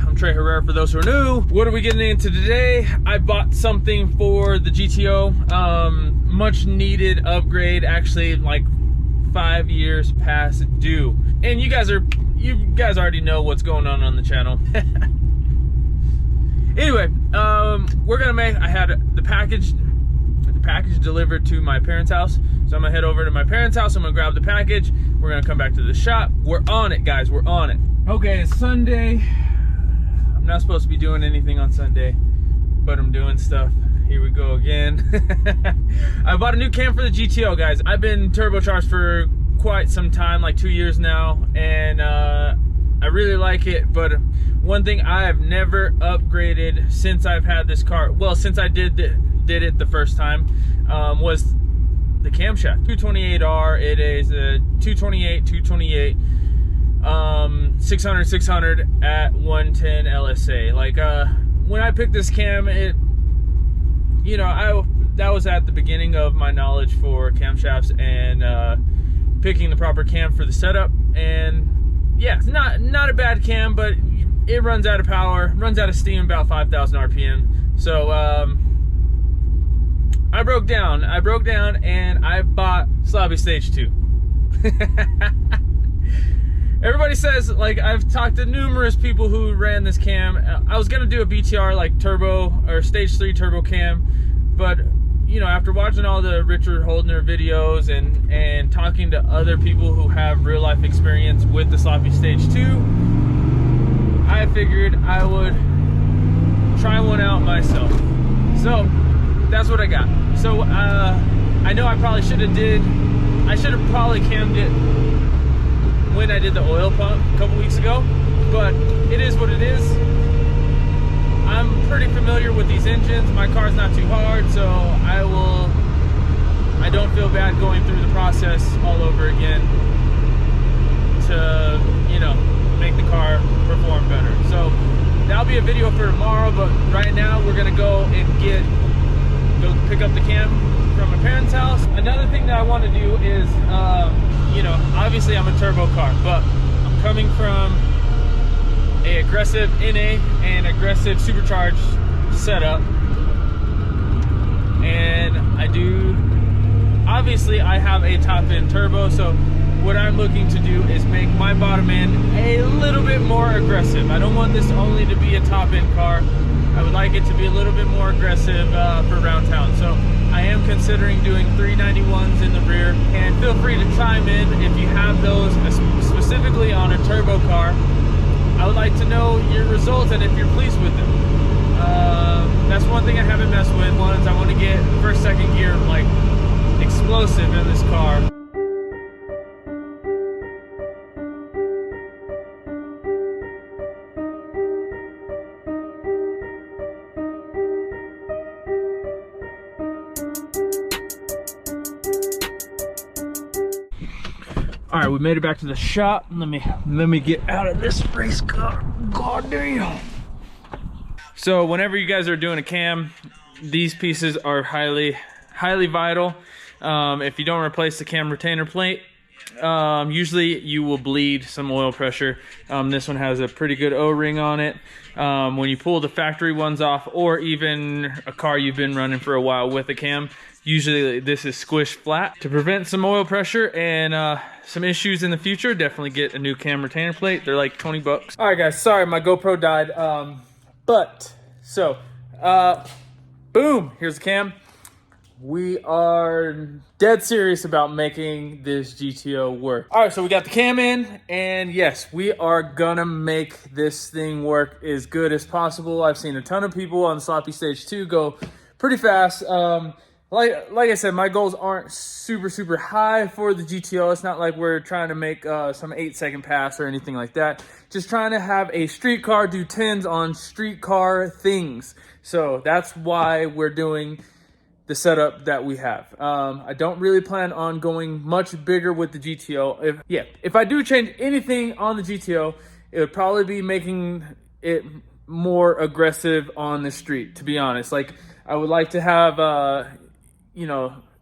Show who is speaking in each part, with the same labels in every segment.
Speaker 1: I'm Trey Herrera for those who are new. What are we getting into today? I bought something for the GTO, much needed upgrade, actually like 5 years past due. And you guys already know what's going on the channel. Anyway, I had the package delivered to my parents' house. So I'm gonna head over to my parents' house. I'm gonna grab the package. We're gonna come back to the shop. We're on it, guys, we're on it. Okay, it's Sunday. I'm not supposed to be doing anything on Sunday, but I'm doing stuff. Here we go again. I bought a new cam for the GTO, guys. I've been turbocharged for quite some time, like 2 years now, and I really like it. But one thing I have never upgraded since I've had this car, well, since I did it the first time, was the camshaft. 228R. It is a 228 600 at 110 LSA. Like when I picked this cam, that was at the beginning of my knowledge for camshafts and picking the proper cam for the setup. And yeah, it's not a bad cam, but it runs out of power, runs out of steam about 5,000 RPM. So I broke down and I bought Sloppy Stage 2. Everybody says, like, I've talked to numerous people who ran this cam. I was gonna do a BTR like turbo or stage 3 turbo cam, but after watching all the Richard Holdner videos and talking to other people who have real life experience with the Sloppy Stage 2, I figured I would try one out myself. So that's what I got. So I know I should have probably cammed it when I did the oil pump a couple weeks ago, but it is what it is. I'm pretty familiar with these engines. My car's not too hard, so I don't feel bad going through the process all over again to, make the car perform better. So that'll be a video for tomorrow, but right now we're gonna go pick up the cam from my parents' house. Another thing that I want to do is, obviously I'm a turbo car, but I'm coming from a aggressive NA and aggressive supercharged setup, and obviously I have a top end turbo. So what I'm looking to do is make my bottom end a little bit more aggressive. I don't want this only to be a top end car. I would like it to be a little bit more aggressive for around town. So I am considering doing 391s in the rear, and feel free to chime in if you have those, specifically on a turbo car. I would like to know your results and if you're pleased with them. That's one thing I haven't messed with. One is I want to get first, second gear like explosive in this car. All right, we made it back to the shop. Let me get out of this race car. God damn. So whenever you guys are doing a cam, these pieces are highly vital. If you don't replace the cam retainer plate, usually you will bleed some oil pressure. This one has a pretty good O-ring on it. When you pull the factory ones off, or even a car you've been running for a while with a cam, usually this is squished flat. To prevent some oil pressure and some issues in the future, definitely get a new cam retainer plate. They're like 20 bucks. All right, guys, sorry, my GoPro died. Boom, here's the cam. We are dead serious about making this GTO work. All right, so we got the cam in, and yes, we are gonna make this thing work as good as possible. I've seen a ton of people on the Sloppy Stage 2 go pretty fast. Like I said, my goals aren't super high for the GTO. It's not like we're trying to make some 8-second pass or anything like that. Just trying to have a street car do 10s on street car things. So that's why we're doing the setup that we have. I don't really plan on going much bigger with the GTO. If I do change anything on the GTO, it would probably be making it more aggressive on the street, to be honest. Like, I would like to have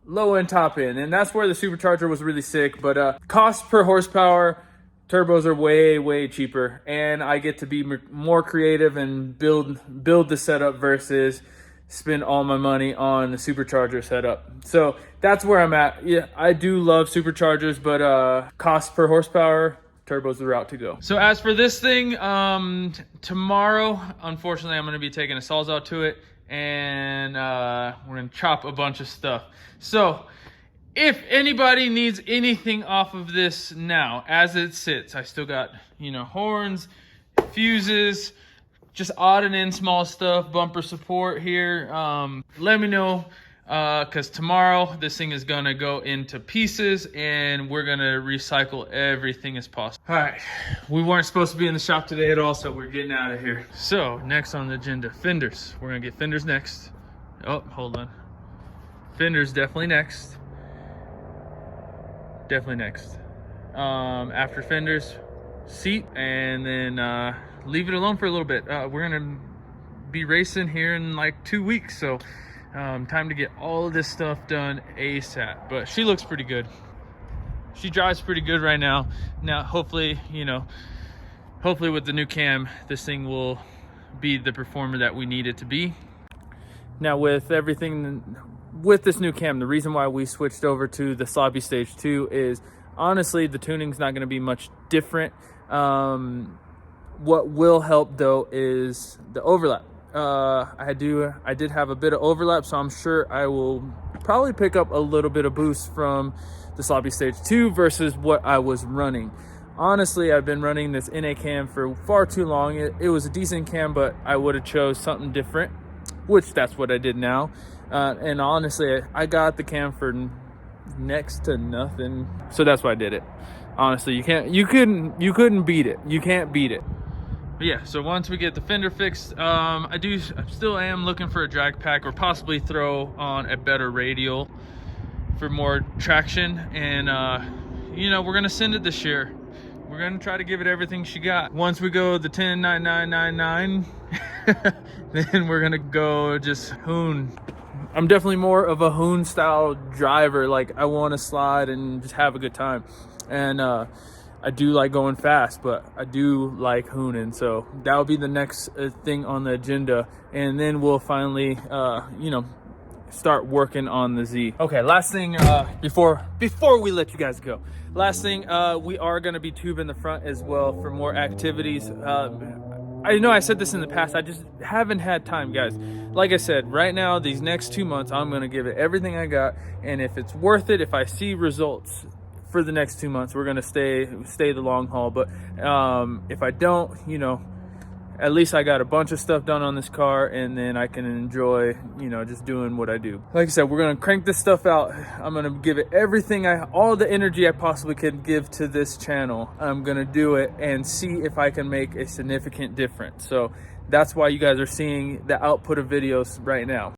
Speaker 1: low end, top end, and that's where the supercharger was really sick. But cost per horsepower, turbos are way cheaper, and I get to be more creative and build the setup versus spend all my money on the supercharger setup. So that's where I'm at. Yeah, I do love superchargers, but cost per horsepower, turbo's the route to go. So as for this thing, tomorrow, unfortunately, I'm gonna be taking a sawzall to it, and we're gonna chop a bunch of stuff. So if anybody needs anything off of this now, as it sits, I still got, you know, horns, fuses, just odd and in small stuff, bumper support here. Let me know, because tomorrow this thing is gonna go into pieces and we're gonna recycle everything as possible. All right, we weren't supposed to be in the shop today at all, so we're getting out of here. So next on the agenda, fenders. We're gonna get fenders next. Oh, hold on. Fenders definitely next. Definitely next. After fenders, seat, and then leave it alone for a little bit. We're gonna be racing here in like 2 weeks, so time to get all of this stuff done ASAP. But she looks pretty good. She drives pretty good right now. Now, hopefully, you know, hopefully with the new cam, this thing will be the performer that we need it to be. Now with everything, with this new cam, the reason why we switched over to the Sloppy Stage 2 is honestly the tuning's not going to be much different. What will help though is the overlap. I did have a bit of overlap, so I'm sure I will probably pick up a little bit of boost from the Sloppy Stage 2 versus what I was running. Honestly, I've been running this NA cam for far too long. It was a decent cam, but I would have chose something different, which that's what I did now. And honestly, I got the cam for next to nothing, so that's why I did it. Honestly, you couldn't beat it. You can't beat it. But yeah, so once we get the fender fixed, I still am looking for a drag pack, or possibly throw on a better radial for more traction. And you know, we're gonna send it this year. We're gonna try to give it everything she got. Once we go the 10.9999, then we're gonna go just hoon. I'm definitely more of a hoon style driver. Like, I want to slide and just have a good time, and I do like going fast, but I do like hooning. So that'll be the next thing on the agenda, and then we'll finally you know, start working on the Z. Okay, last thing before we let you guys go, last thing, we are going to be tubing the front as well for more activities. I know I said this in the past, I just haven't had time, guys. Like I said, right now, these next 2 months, I'm going to give it everything I got, and if it's worth it, if I see results for the next 2 months, we're going to stay the long haul. But if I don't, you know, at least I got a bunch of stuff done on this car, and then I can enjoy, you know, just doing what I do. Like I said, we're gonna crank this stuff out. I'm gonna give it everything, all the energy I possibly can give to this channel. I'm gonna do it and see if I can make a significant difference. So that's why you guys are seeing the output of videos right now.